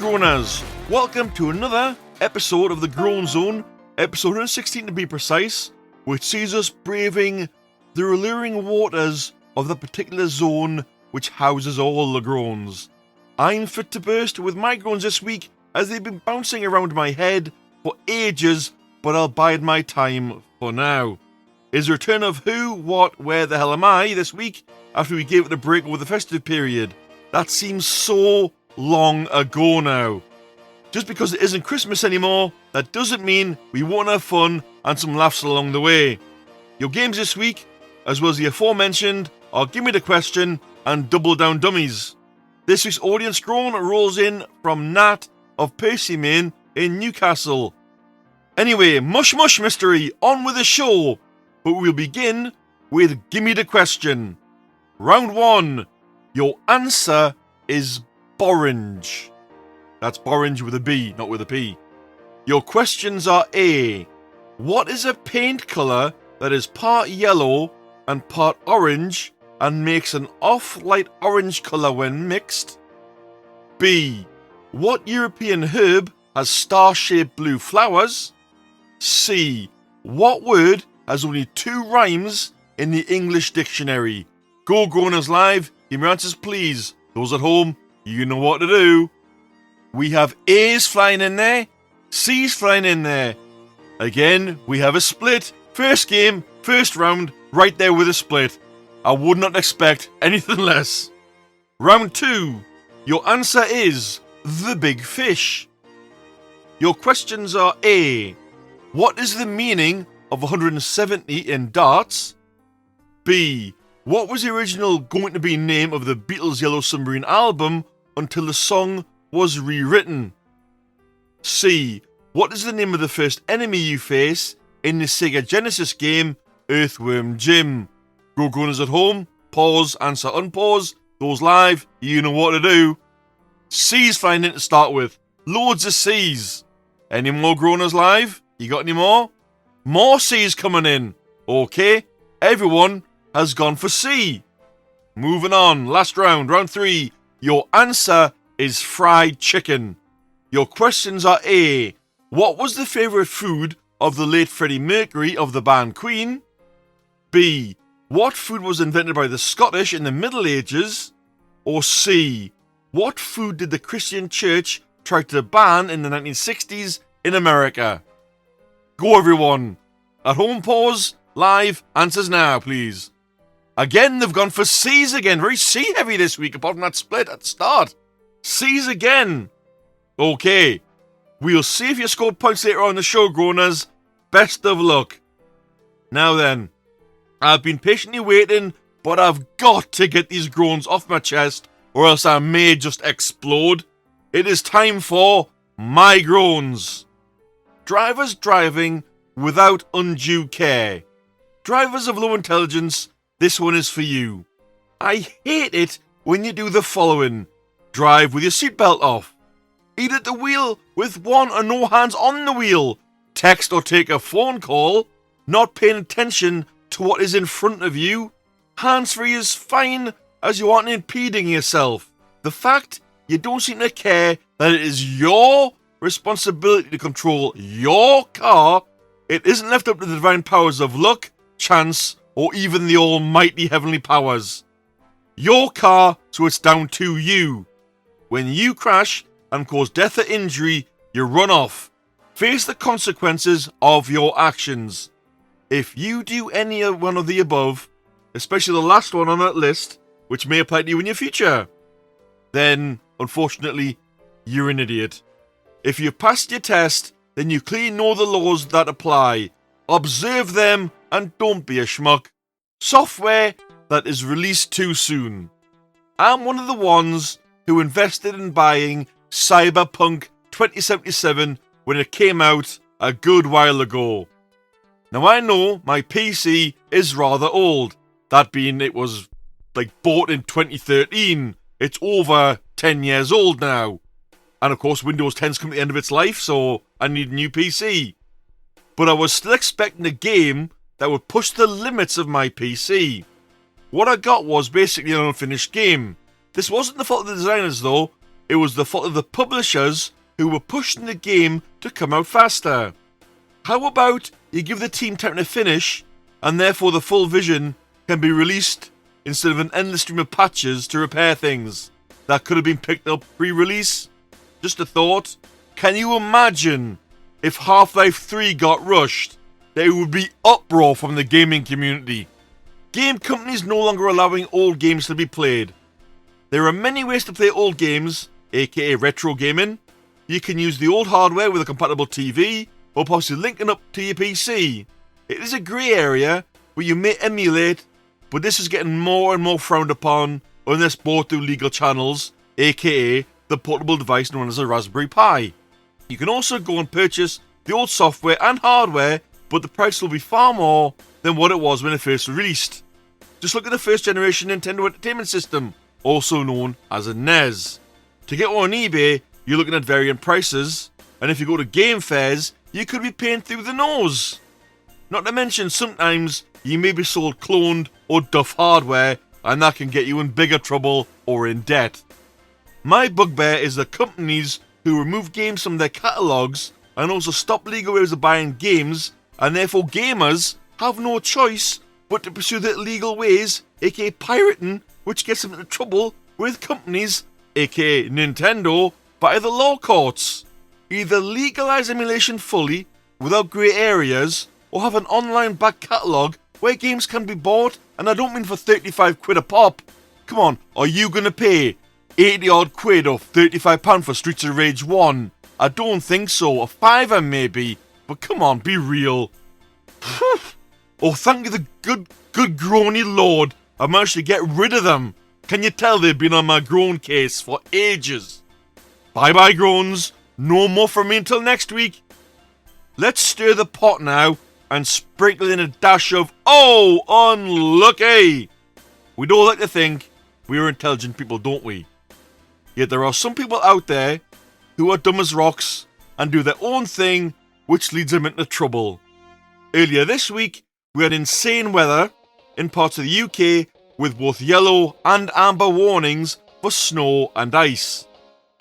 Groaners, welcome to another episode of the Groan Zone, episode 116 to be precise, which sees us braving the alluring waters of the particular zone which houses all the groans. I'm fit to burst with my groans this week as they've been bouncing around my head for ages, but I'll bide my time for now. Is the return of Who, What, Where the Hell Am I this week after we gave it a break over the festive period. That seems so long ago now. Just because it isn't Christmas anymore, that doesn't mean we won't have fun and some laughs along the way. Your games this week, as well as the aforementioned, are Gimmie Da Question and Double Dummies. This week's Audience Groan rolls in from Nat of Percy Main in Newcastle. Anyway, mush mystery, on with the show, but we'll begin with Gimmie Da Question. Round 1. Your answer is Borange. That's Borange with a B, not with a P. Your questions are A. What is a paint colour that is part yellow and part orange and makes an off-light orange colour when mixed? B. What European herb has star-shaped blue flowers? C. What word has only 2 rhymes in the English dictionary? Go Groaners live, give me answers please. Those at home, you know what to do. We have A's flying in there, C's flying in there. Again, we have a split. First game, first round, right there with a split. I would not expect anything less. Round 2. Your answer is the big fish. Your questions are A. What is the meaning of 170 in darts? B. What was the original going to be name of the Beatles' Yellow Submarine album until the song was rewritten? C. What is the name of the first enemy you face in the Sega Genesis game Earthworm Jim? Go Groaners at home, pause, answer, unpause. Those live, you know what to do. C's flying in to start with. Loads of C's. Any more Groaners live? You got any more? More C's coming in. Okay, everyone has gone for C. Moving on, last round, round 3. Your answer is fried chicken. Your questions are A. What was the favourite food of the late Freddie Mercury of the band Queen? B. What food was invented by the Scottish in the Middle Ages? Or C. What food did the Christian Church try to ban in the 1960s in America? Go everyone. At home, pause, live, answers now please. Again, they've gone for C's again. Very C heavy this week, apart from that split at the start. C's again. Okay. We'll see if you scored points later on in the show, Groaners. Best of luck. Now then, I've been patiently waiting, but I've got to get these groans off my chest, or else I may just explode. It is time for my groans. Drivers driving without undue care. Drivers of low intelligence, this one is for you. I hate it when you do the following. Drive with your seatbelt off. Eat at the wheel with one or no hands on the wheel. Text or take a phone call. Not paying attention to what is in front of you. Hands-free is fine as you aren't impeding yourself. The fact you don't seem to care that it is your responsibility to control your car. It isn't left up to the divine powers of luck, chance, or even the almighty heavenly powers. Your car, so it's down to you. When you crash and cause death or injury, you run off. Face the consequences of your actions. If you do any one of the above, especially the last one on that list, which may apply to you in your future, then, unfortunately, you're an idiot. If you've passed your test, then you clearly know the laws that apply. Observe them and don't be a schmuck. Software that is released too soon. I'm one of the ones who invested in buying Cyberpunk 2077 when it came out a good while ago. Now I know my PC is rather old, that being it was bought in 2013. It's over 10 years old now. And of course Windows 10's come to the end of its life, so I need a new PC. But I was still expecting a game that would push the limits of my PC. What I got was basically an unfinished game. This wasn't the fault of the designers though, it was the fault of the publishers who were pushing the game to come out faster. How about you give the team time to finish, and therefore the full vision can be released instead of an endless stream of patches to repair things that could have been picked up pre-release? Just a thought. Can you imagine if Half-Life 3 got rushed? There would be uproar from the gaming community. Game companies no longer allowing old games to be played. There are many ways to play old games, aka retro gaming. You can use the old hardware with a compatible TV, or possibly linking up to your PC. It is a grey area where you may emulate, but this is getting more and more frowned upon unless bought through legal channels, aka the portable device known as a Raspberry Pi. You can also go and purchase the old software and hardware, but the price will be far more than what it was when it first released. Just look at the first generation Nintendo Entertainment System, also known as a NES. To get one on eBay, you're looking at varying prices, and if you go to game fairs, you could be paying through the nose. Not to mention, sometimes you may be sold cloned or duff hardware, and that can get you in bigger trouble or in debt. My bugbear is the companies who remove games from their catalogues and also stop legal ways of buying games, and therefore gamers have no choice but to pursue the illegal ways, aka pirating, which gets them into trouble with companies, aka Nintendo, by the law courts. Either legalise emulation fully, without grey areas, or have an online back catalogue where games can be bought, and I don't mean for 35 quid a pop. Come on, are you going to pay 80 odd quid or £35 for Streets of Rage 1? I don't think so, a fiver maybe, but come on, be real. Oh, thank you the good groany lord, I managed to get rid of them. Can you tell they've been on my groan case for ages? Bye bye groans, no more from me until next week. Let's stir the pot now and sprinkle in a dash of, oh, unlucky. We don't like to think we're intelligent people, don't we? Yet there are some people out there who are dumb as rocks and do their own thing, which leads them into trouble. Earlier this week, we had insane weather in parts of the UK with both yellow and amber warnings for snow and ice.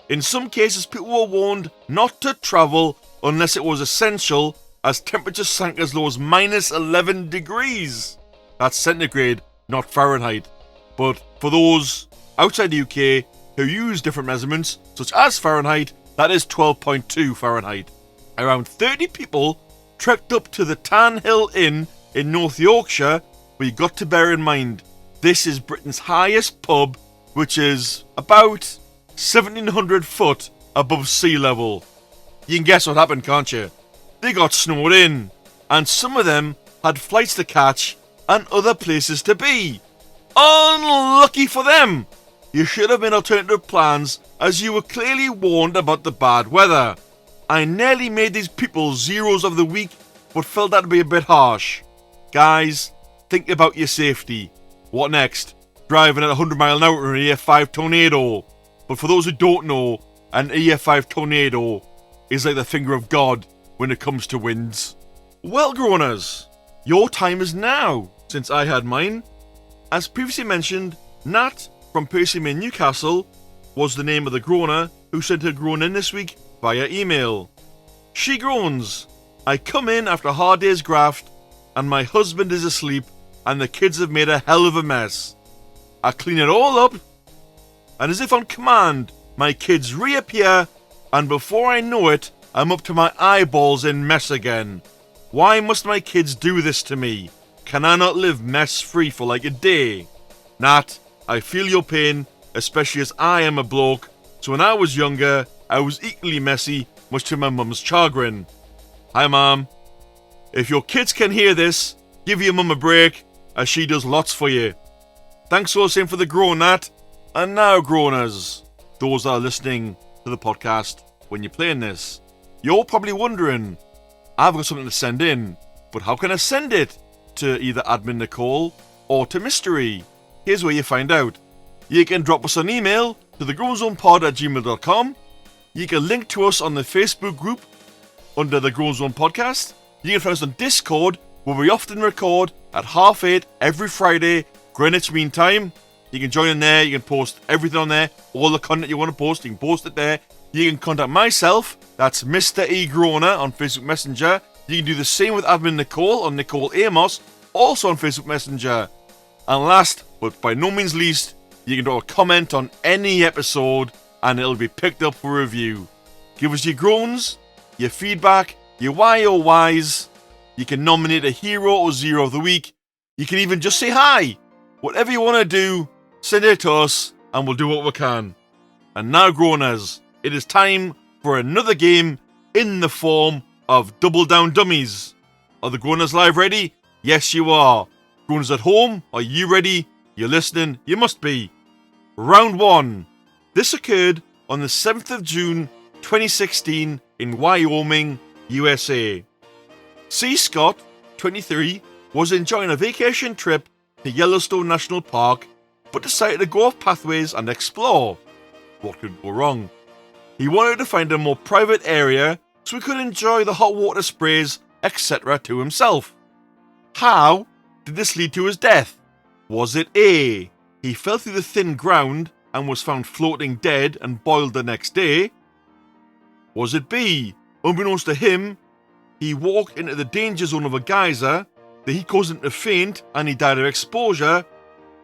In some cases, people were warned not to travel unless it was essential, as temperatures sank as low as minus 11 degrees. That's centigrade, not Fahrenheit. But for those outside the UK who use different measurements, such as Fahrenheit, that is 12.2 Fahrenheit. Around 30 people trekked up to the Tan Hill Inn in North Yorkshire, but you got to bear in mind, this is Britain's highest pub, which is about 1,700 foot above sea level. You can guess what happened, can't you? They got snowed in, and some of them had flights to catch and other places to be. Unlucky for them! You should have made alternative plans, as you were clearly warned about the bad weather. I nearly made these people zeros of the week, but felt that to be a bit harsh. Guys, think about your safety. What next? Driving at 100 mile an hour in an EF5 tornado. But for those who don't know, an EF5 tornado is like the finger of God when it comes to winds. Well, Groaners, your time is now, since I had mine. As previously mentioned, Nat from Percy Main, Newcastle was the name of the groaner who sent her groan in this week via email. She groans, I come in after a hard day's graft and my husband is asleep and the kids have made a hell of a mess. I clean it all up, and as if on command, my kids reappear, and before I know it, I'm up to my eyeballs in mess again. Why must my kids do this to me? Can I not live mess-free for like a day? Nat, I feel your pain, especially as I am a bloke, so when I was younger, I was equally messy, much to my mum's chagrin. Hi Mum. If your kids can hear this, give your mum a break, as she does lots for you. Thanks all the same for the groan, Nat. And now, groaners, those that are listening to the podcast, when you're playing this. You're probably wondering, I've got something to send in, but how can I send it to either Admin Nicole or to Mystery? Here's where you find out. You can drop us an email to thegroanzonepod@gmail.com. You can link to us on the Facebook group under the Groan Zone podcast. You can find us on Discord, where we often record at 8:30 every Friday, Greenwich Mean Time. You can join in there, you can post everything on there, all the content you want to post, you can post it there. You can contact myself, that's Mr. E. Groaner on Facebook Messenger. You can do the same with Admin Nicole on Nicole Amos, also on Facebook Messenger. And last, but by no means least, you can drop a comment on any episode and it'll be picked up for review. Give us your groans, your feedback, your why or whys. You can nominate a hero or zero of the week. You can even just say hi. Whatever you want to do, send it to us and we'll do what we can. And now, Groaners, it is time for another game in the form of Double Dummies. Are the Groaners live ready? Yes, you are. Groaners at home, are you ready? You're listening? You must be. Round 1. This occurred on the 7th of June 2016 in Wyoming, USA. C. Scott, 23, was enjoying a vacation trip to Yellowstone National Park, but decided to go off pathways and explore. What could go wrong? He wanted to find a more private area so he could enjoy the hot water sprays, etc. to himself. How did this lead to his death? Was it A. He fell through the thin ground and was found floating dead and boiled the next day? Was it B. Unbeknownst to him, he walked into the danger zone of a geyser, that he caused him to faint and he died of exposure?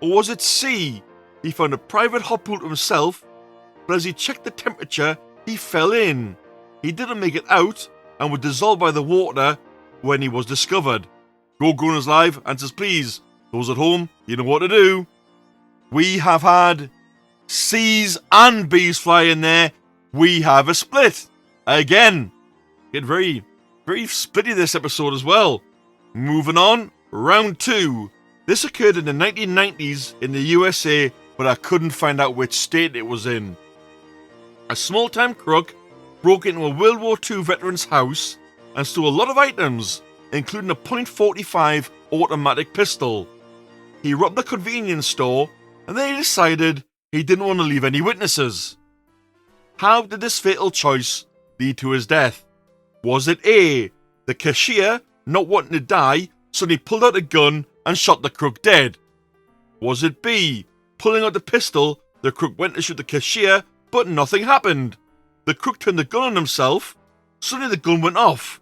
Or was it C. He found a private hot pool to himself, but as he checked the temperature, he fell in. He didn't make it out and was dissolved by the water when he was discovered. Go Groaners Live, answers please. Those at home, you know what to do. We have had C's and B's fly in there. We have a split. Again. Get very splitty this episode as well. Moving on, round 2. This occurred in the 1990s in the USA, but I couldn't find out which state it was in. A small-time crook broke into a World War II veteran's house and stole a lot of items, including a .45 automatic pistol. He robbed the convenience store and then he decided he didn't want to leave any witnesses. How did this fatal choice lead to his death? Was it A. The cashier, not wanting to die, suddenly pulled out a gun and shot the crook dead? Was it B. Pulling out the pistol, the crook went to shoot the cashier, but nothing happened? The crook turned the gun on himself. Suddenly the gun went off.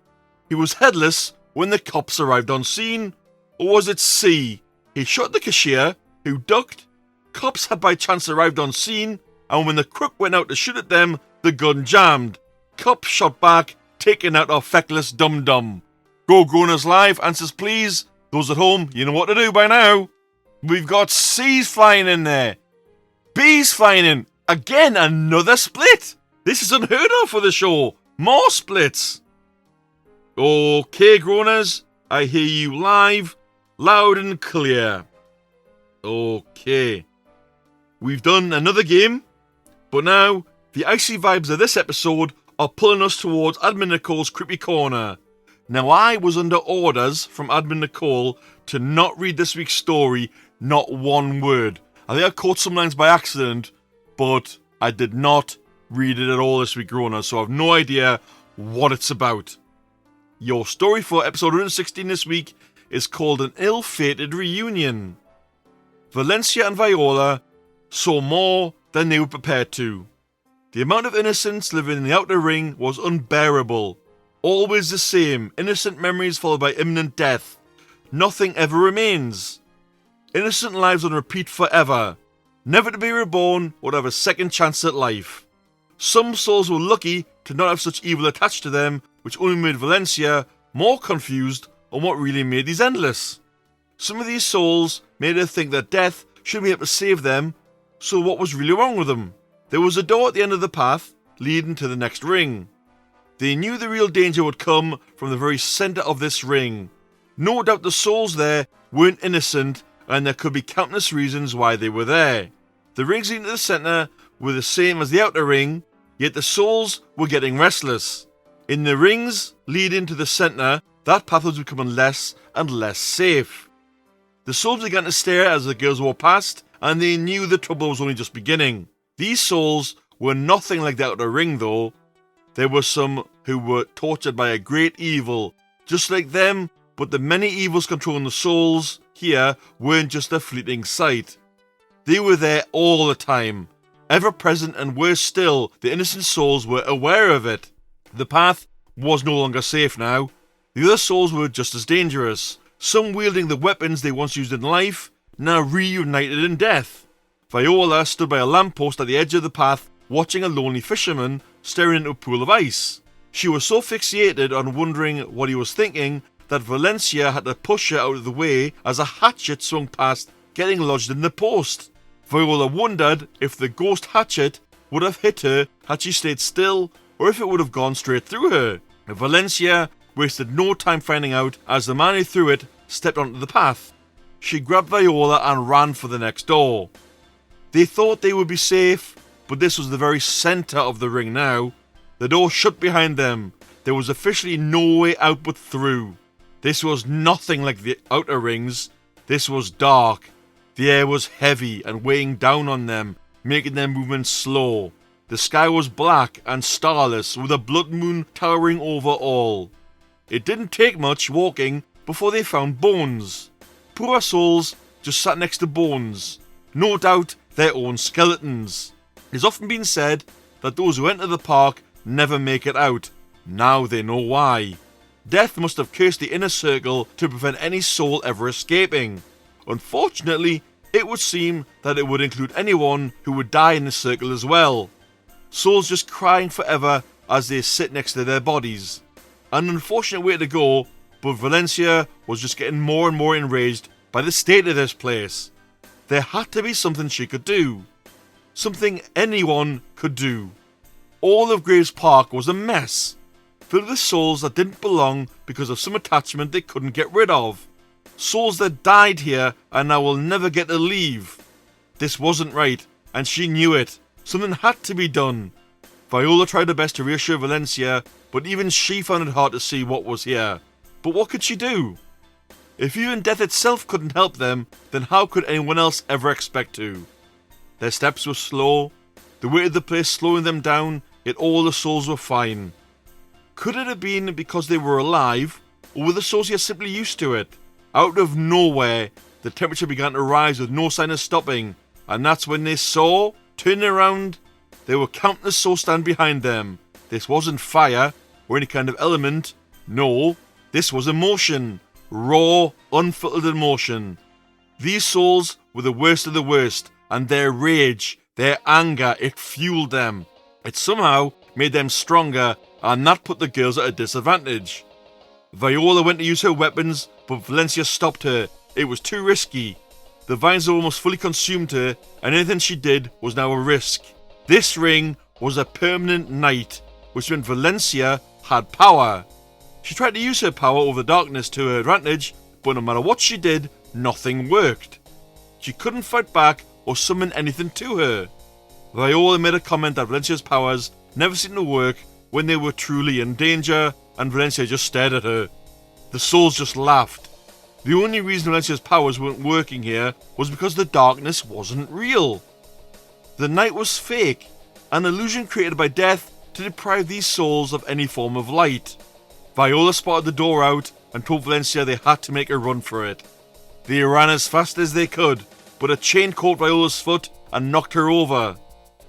He was headless when the cops arrived on scene. Or was it C. He shot the cashier, who ducked. Cops had by chance arrived on scene, and when the crook went out to shoot at them, the gun jammed. Cops shot back, taking out our feckless dum-dum. Go Groaners Live, answers please. Those at home, you know what to do by now. We've got C's flying in there. B's flying in. Again, another split. This is unheard of for the show. More splits. Okay, Groaners, I hear you live, loud and clear. Okay. We've done another game, but now the icy vibes of this episode are pulling us towards Admin Nicole's creepy corner. Now, I was under orders from Admin Nicole to not read this week's story, not one word. I think I caught some lines by accident, but I did not read it at all this week, Groaners, so I have no idea what it's about. Your story for episode 116 this week is called An Ill-Fated Reunion. Valencia and Viola saw more than they were prepared to. The amount of innocence living in the outer ring was unbearable. Always the same, innocent memories followed by imminent death. Nothing ever remains. Innocent lives on repeat forever. Never to be reborn or to have a second chance at life. Some souls were lucky to not have such evil attached to them, which only made Valencia more confused on what really made these endless. Some of these souls made her think that death should be able to save them, so what was really wrong with them? There was a door at the end of the path, leading to the next ring. They knew the real danger would come from the very centre of this ring. No doubt the souls there weren't innocent, and there could be countless reasons why they were there. The rings leading to the centre were the same as the outer ring, Yet the souls were getting restless. In the rings leading to the centre, that path was becoming less and less safe. The souls began to stare as the girls walked past, and they knew the trouble was only just beginning. These souls were nothing like the outer ring though. There were some who were tortured by a great evil, just like them, but the many evils controlling the souls here weren't just a fleeting sight. They were there all the time, ever present, and worse still, the innocent souls were aware of it. The path was no longer safe now. The other souls were just as dangerous, some wielding the weapons they once used in life, now reunited in death. Viola stood by a lamppost at the edge of the path, watching a lonely fisherman staring into a pool of ice. She was so fixated on wondering what he was thinking that Valencia had to push her out of the way as a hatchet swung past, getting lodged in the post. Viola wondered if the ghost hatchet would have hit her had she stayed still, or if it would have gone straight through her. Valencia wasted no time finding out as the man who threw it stepped onto the path. She grabbed Viola and ran for the next door. They thought they would be safe, but this was the very centre of the ring now. The door shut behind them. There was officially no way out but through. This was nothing like the outer rings. This was dark. The air was heavy and weighing down on them, making their movement slow. The sky was black and starless, with a blood moon towering over all. It didn't take much walking before they found bones. Poor souls just sat next to bones. No doubt their own skeletons. It's often been said that those who enter the park never make it out. Now they know why. Death must have cursed the inner circle to prevent any soul ever escaping. Unfortunately, it would seem that it would include anyone who would die in the circle as well. Souls just crying forever as they sit next to their bodies. An unfortunate way to go, but Valencia was just getting more and more enraged by the state of this place. There had to be something she could do. Something anyone could do. All of Graves Park was a mess, filled with souls that didn't belong because of some attachment they couldn't get rid of. Souls that died here and now will never get to leave. This wasn't right, and she knew it. Something had to be done. Viola tried her best to reassure Valencia, but even she found it hard to see what was here. But what could she do? If even death itself couldn't help them, then how could anyone else ever expect to? Their steps were slow, the weight of the place slowing them down, yet all the souls were fine. Could it have been because they were alive, or were the souls here simply used to it? Out of nowhere, the temperature began to rise with no sign of stopping, and that's when they saw, turning around, there were countless souls standing behind them. This wasn't fire, or any kind of element. No, this was emotion. Raw, unfiltered emotion. These souls were the worst of the worst, and their rage, their anger, it fueled them. It somehow made them stronger, and that put the girls at a disadvantage. Viola went to use her weapons, but Valencia stopped her. It was too risky. The vines had almost fully consumed her, and anything she did was now a risk. This ring was a permanent night, which meant Valencia had power. She tried to use her power over the darkness to her advantage, but no matter what she did, nothing worked. She couldn't fight back or summon anything to her. Viola made a comment that Valencia's powers never seemed to work when they were truly in danger, and Valencia just stared at her. The souls just laughed. The only reason Valencia's powers weren't working here was because the darkness wasn't real. The night was fake, an illusion created by death to deprive these souls of any form of light. Viola spotted the door out and told Valencia they had to make a run for it. They ran as fast as they could, but a chain caught Viola's foot and knocked her over.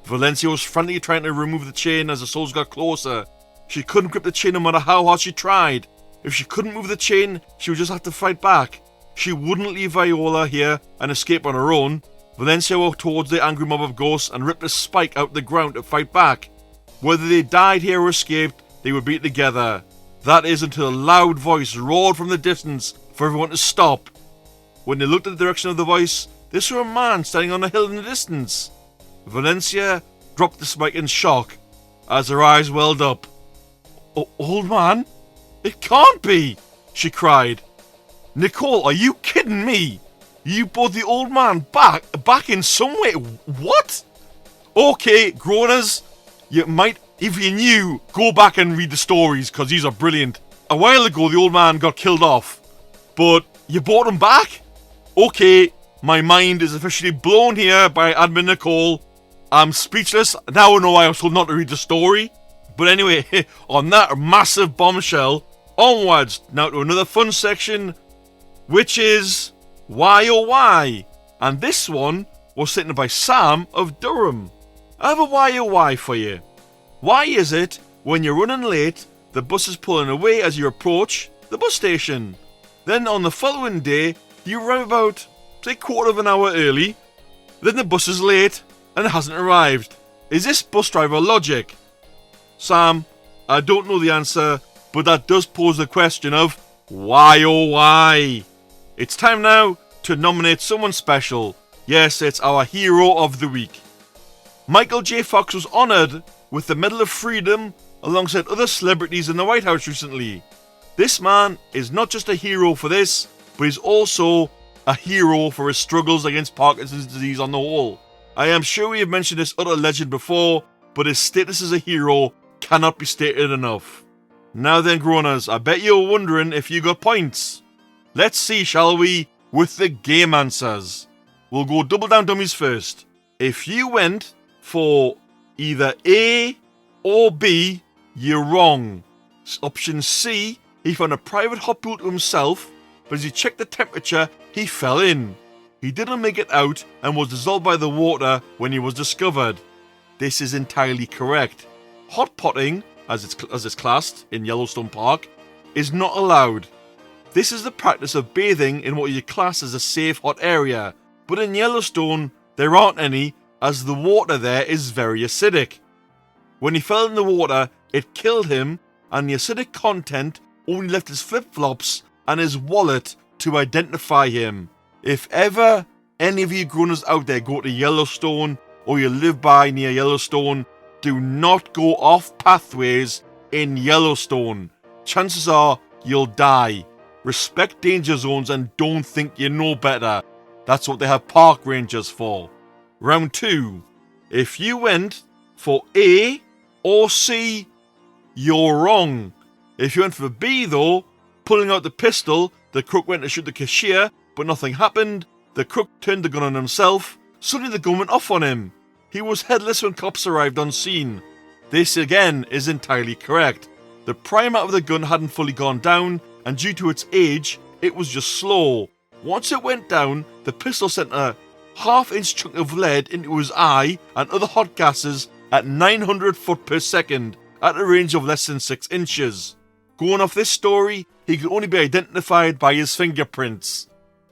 Valencia was frantically trying to remove the chain as the souls got closer. She couldn't grip the chain no matter how hard she tried. If she couldn't move the chain, she would just have to fight back. She wouldn't leave Viola here and escape on her own. Valencia walked towards the angry mob of ghosts and ripped a spike out the ground to fight back. Whether they died here or escaped, they would be together. That is until a loud voice roared from the distance for everyone to stop. When they looked at the direction of the voice, they saw a man standing on a hill in the distance. Valencia dropped the spike in shock as her eyes welled up. Old man? It can't be! She cried. Nicole, are you kidding me? You brought the old man back in some way? What? Okay, Groaners, You might, if you're new, go back and read the stories, because these are brilliant. A while ago, the old man got killed off, but you brought him back? Okay, my mind is officially blown here by Admin Nicole. I'm speechless. Now I know I was told not to read the story. But anyway, on that massive bombshell, onwards now to another fun section, which is Why Oh Why? And this one was sent by Sam of Durham. I have a why oh why for you. Why is it when you're running late, the bus is pulling away as you approach the bus station? Then on the following day, you arrive about, say, quarter of an hour early. Then the bus is late and it hasn't arrived. Is this bus driver logic? Sam, I don't know the answer, but that does pose the question of why oh why? It's time now to nominate someone special. Yes, it's our hero of the week. Michael J. Fox was honoured with the Medal of Freedom alongside other celebrities in the White House recently. This man is not just a hero for this, but he's also a hero for his struggles against Parkinson's disease on the whole. I am sure we have mentioned this other legend before, but his status as a hero cannot be stated enough. Now then, Groaners, I bet you're wondering if you got points. Let's see, shall we, with the game answers. We'll go Double Dummies first. If you went for either A or B, you're wrong. Option C, he found a private hot pool to himself, but as he checked the temperature, he fell in. He didn't make it out and was dissolved by the water when he was discovered. This is entirely correct. Hot potting, as it's classed in Yellowstone Park, is not allowed. This is the practice of bathing in what you class as a safe hot area, but in Yellowstone there aren't any, as the water there is very acidic. When he fell in the water, it killed him, and the acidic content only left his flip-flops and his wallet to identify him. If ever any of you groaners out there go to Yellowstone or you live by near Yellowstone, do not go off pathways in Yellowstone. Chances are you'll die. Respect danger zones and don't think you know better. That's what they have park rangers for. Round 2. If you went for A or C, you're wrong. If you went for B though, pulling out the pistol, the crook went to shoot the cashier, but nothing happened. The crook turned the gun on himself. Suddenly the gun went off on him. He was headless when cops arrived on scene. This again is entirely correct. The primer of the gun hadn't fully gone down, and due to its age, it was just slow. Once it went down, the pistol sent a half-inch chunk of lead into his eye and other hot gases at 900 foot per second at a range of less than 6 inches. Going off this story, he could only be identified by his fingerprints.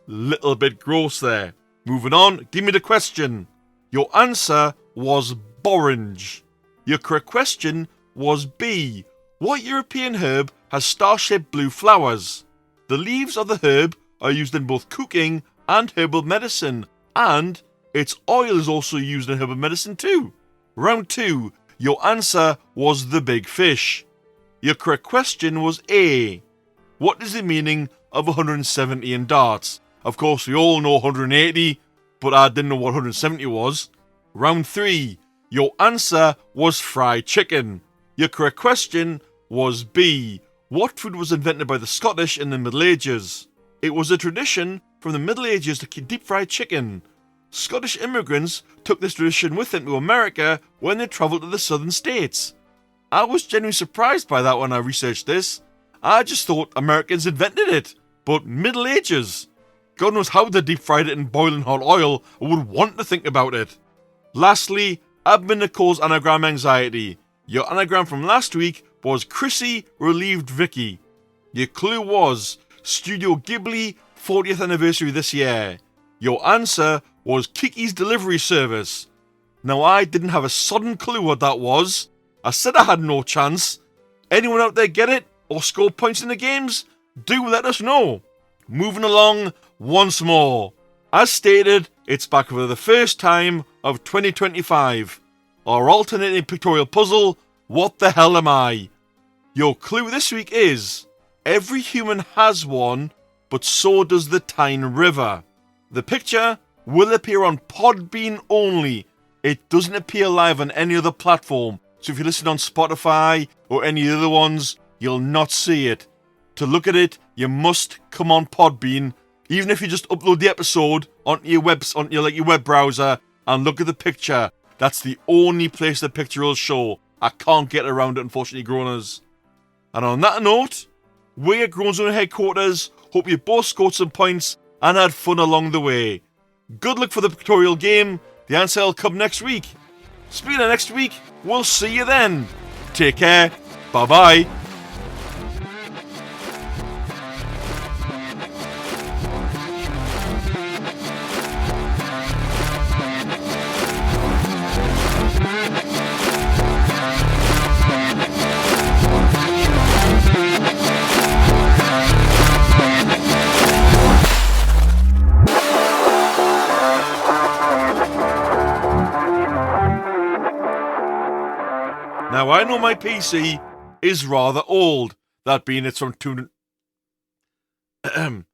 Little bit gross there. Moving on, Gimmie Da Question. Your answer was borange. Your correct question was B. What European herb has star-shaped blue flowers? The leaves of the herb are used in both cooking and herbal medicine, and its oil is also used in herbal medicine too. Round 2, your answer was the big fish. Your correct question was A. What is the meaning of 170 in darts? Of course, we all know 180, but I didn't know what 170 was. Round 3, your answer was fried chicken. Your correct question was B. What food was invented by the Scottish in the Middle Ages? It was a tradition from the Middle Ages to keep deep fried chicken. Scottish immigrants took this tradition with them to America when they travelled to the southern states. I was genuinely surprised by that when I researched this. I just thought Americans invented it, but Middle Ages. God knows how they deep fried it in boiling hot oil. I would want to think about it. Lastly, Admin Nicole's anagram anxiety. Your anagram from last week was Chrissy relieved Vicky. Your clue was Studio Ghibli 40th anniversary this year. Your answer was Kiki's delivery service. Now I didn't have a sodden clue what that was. I said I had no chance. Anyone out there get it or score points in the games? Do let us know. Moving along once more. As stated, it's back for the first time of 2025. Our alternating pictorial puzzle, What the Hell Am I? Your clue this week is, every human has one, but so does the Tyne River. The picture will appear on Podbean only. It doesn't appear live on any other platform, so if you listen on Spotify or any other ones, you'll not see it. To look at it, you must come on Podbean, even if you just upload the episode onto your web browser and look at the picture. That's the only place the picture will show. I can't get around it, unfortunately, Groaners. And on that note, we at Groan Zone headquarters hope you both scored some points and had fun along the way. Good luck for the pictorial game. The answer will come next week. Speaking of next week, we'll see you then. Take care. Bye-bye. Now, I know my PC is rather old, that being it's from